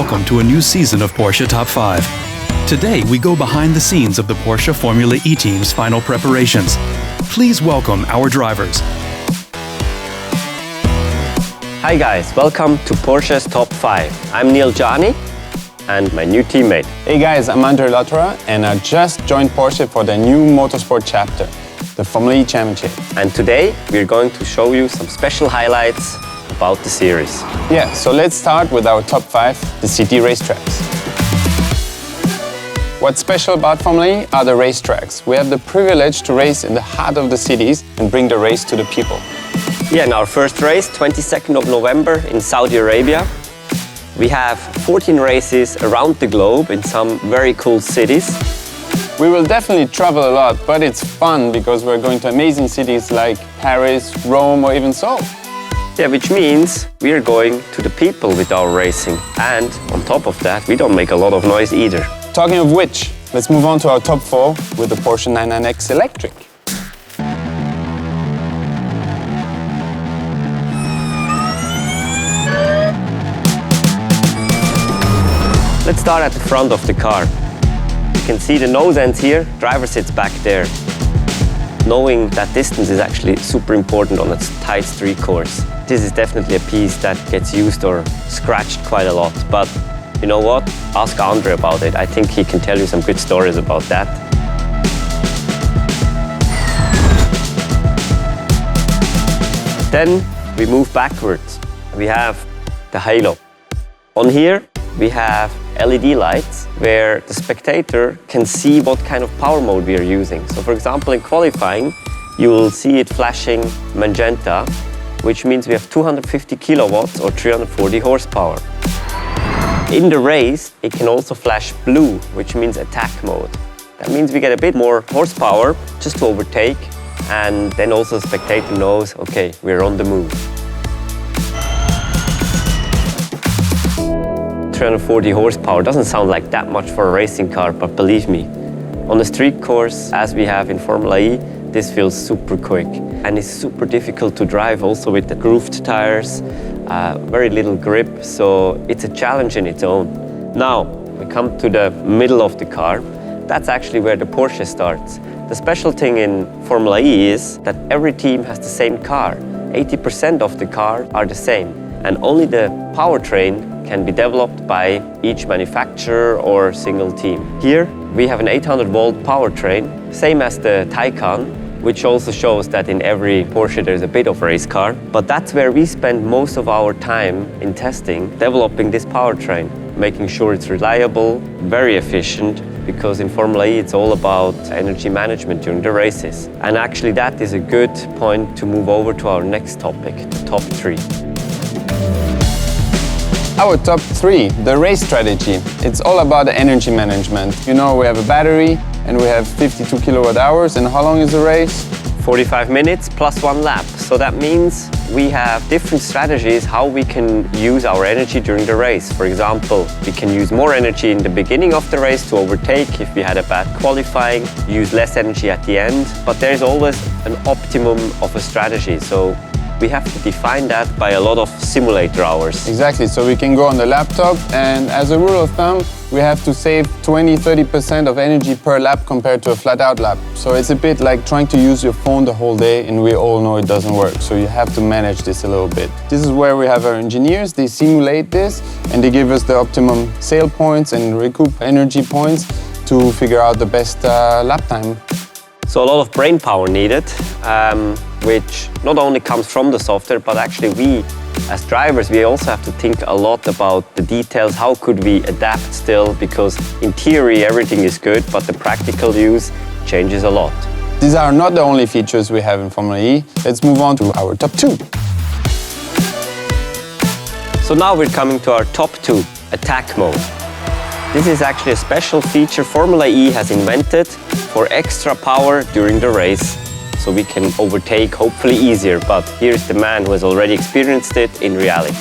welcome to a new season of Porsche Top 5. Today we go behind the scenes of the Porsche Formula E team's final preparations. Please welcome our drivers. Hi guys, welcome to Porsche's Top 5. I'm Neel Jani and my new teammate. Hey guys, I'm André Lotterer and I just joined Porsche for their new motorsport chapter, the Formula E Championship. And today we're going to show you some special highlights about the series. Yeah, so let's start with our top 5, the city racetracks. What's special about Formula E are the racetracks. We have the privilege to race in the heart of the cities and bring the race to the people. Yeah, in our first race, 22nd of November in Saudi Arabia. We have 14 races around the globe in some very cool cities. We will definitely travel a lot, but it's fun because we're going to amazing cities like Paris, Rome or even Seoul. Yeah, which means we are going to the people with our racing. And on top of that, we don't make a lot of noise either. Talking of which, let's move on to our top 4 with the Porsche 99X Electric. Let's start at the front of the car. You can see the nose ends here, driver sits back there. Knowing that distance is actually super important on a tight street course. This is definitely a piece that gets used or scratched quite a lot, but you know what? Ask André about it. I think he can tell you some good stories about that. Then we move backwards. We have the halo. On here, we have LED lights where the spectator can see what kind of power mode we are using. So for example, in qualifying, you will see it flashing magenta, which means we have 250 kilowatts or 340 horsepower. In the race, it can also flash blue, which means attack mode. That means we get a bit more horsepower just to overtake, and then also the spectator knows, okay, we're on the move. 340 horsepower doesn't sound like that much for a racing car, but believe me, on a street course, as we have in Formula E, this feels super quick. And it's super difficult to drive also with the grooved tires, very little grip, so it's a challenge in its own. Now, we come to the middle of the car. That's actually where the Porsche starts. The special thing in Formula E is that every team has the same car. 80% of the car are the same, and only the powertrain can be developed by each manufacturer or single team. Here we have an 800-volt powertrain, same as the Taycan, which also shows that in every Porsche there's a bit of race car. But that's where we spend most of our time in testing, developing this powertrain, making sure it's reliable, very efficient, because in Formula E it's all about energy management during the races. And actually that is a good point to move over to our next topic, the top 3. Our top 3, the race strategy. It's all about the energy management. You know, we have a battery and we have 52 kilowatt hours. And how long is the race? 45 minutes plus 1 lap. So that means we have different strategies how we can use our energy during the race. For example, we can use more energy in the beginning of the race to overtake if we had a bad qualifying, use less energy at the end. But there's always an optimum of a strategy. So we have to define that by a lot of simulator hours. Exactly, so we can go on the laptop and as a rule of thumb, we have to save 20–30% of energy per lap compared to a flat-out lap. So it's a bit like trying to use your phone the whole day and we all know it doesn't work. So you have to manage this a little bit. This is where we have our engineers, they simulate this and they give us the optimum sail points and recoup energy points to figure out the best lap time. So a lot of brain power needed, which not only comes from the software, but actually we, as drivers, we also have to think a lot about the details. How could we adapt still? Because in theory, everything is good, but the practical use changes a lot. These are not the only features we have in Formula E. Let's move on to our top 2. So now we're coming to our top 2, attack mode. This is actually a special feature Formula E has invented for extra power during the race, so we can overtake hopefully easier. But here's the man who has already experienced it in reality.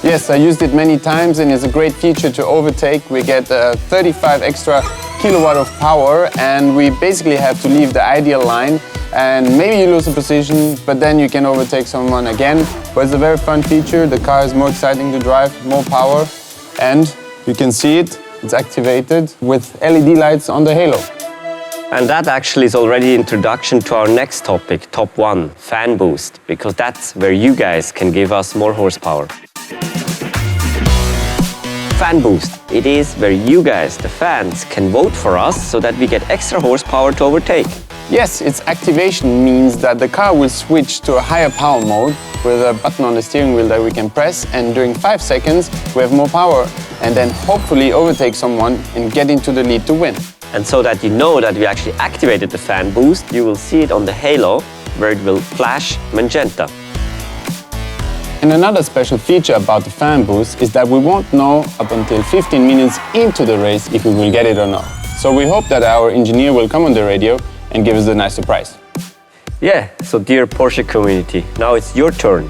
Yes, I used it many times and it's a great feature to overtake. We get 35 extra kilowatt of power and we basically have to leave the ideal line and maybe you lose a position, but then you can overtake someone again. But it's a very fun feature. The car is more exciting to drive, more power, and You can see it, it's activated with LED lights on the halo. And that actually is already introduction to our next topic, top 1, fan boost, because that's where you guys can give us more horsepower. Fan boost, it is where you guys, the fans, can vote for us so that we get extra horsepower to overtake. Yes, its activation means that the car will switch to a higher power mode with a button on the steering wheel that we can press, and during 5 seconds we have more power and then hopefully overtake someone and get into the lead to win. And so that you know that we actually activated the fan boost, you will see it on the halo where it will flash magenta. And another special feature about the fan boost is that we won't know up until 15 minutes into the race if we will get it or not. So we hope that our engineer will come on the radio and give us a nice surprise. Yeah, so dear Porsche community, now it's your turn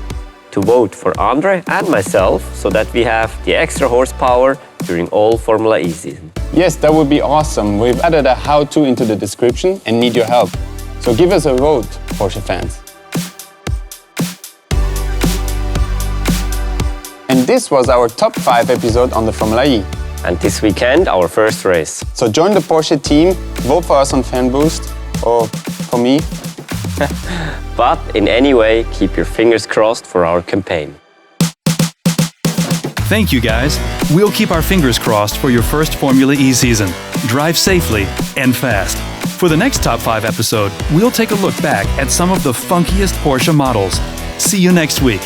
to vote for André and myself so that we have the extra horsepower during all Formula E season. Yes, that would be awesome. We've added a how-to into the description and need your help. So give us a vote, Porsche fans. And this was our top 5 episode on the Formula E. And this weekend, our first race. So join the Porsche team, vote for us on FanBoost, or for me. But in any way, keep your fingers crossed for our campaign. Thank you, guys. We'll keep our fingers crossed for your first Formula E season. Drive safely and fast. For the next Top 5 episode, we'll take a look back at some of the funkiest Porsche models. See you next week.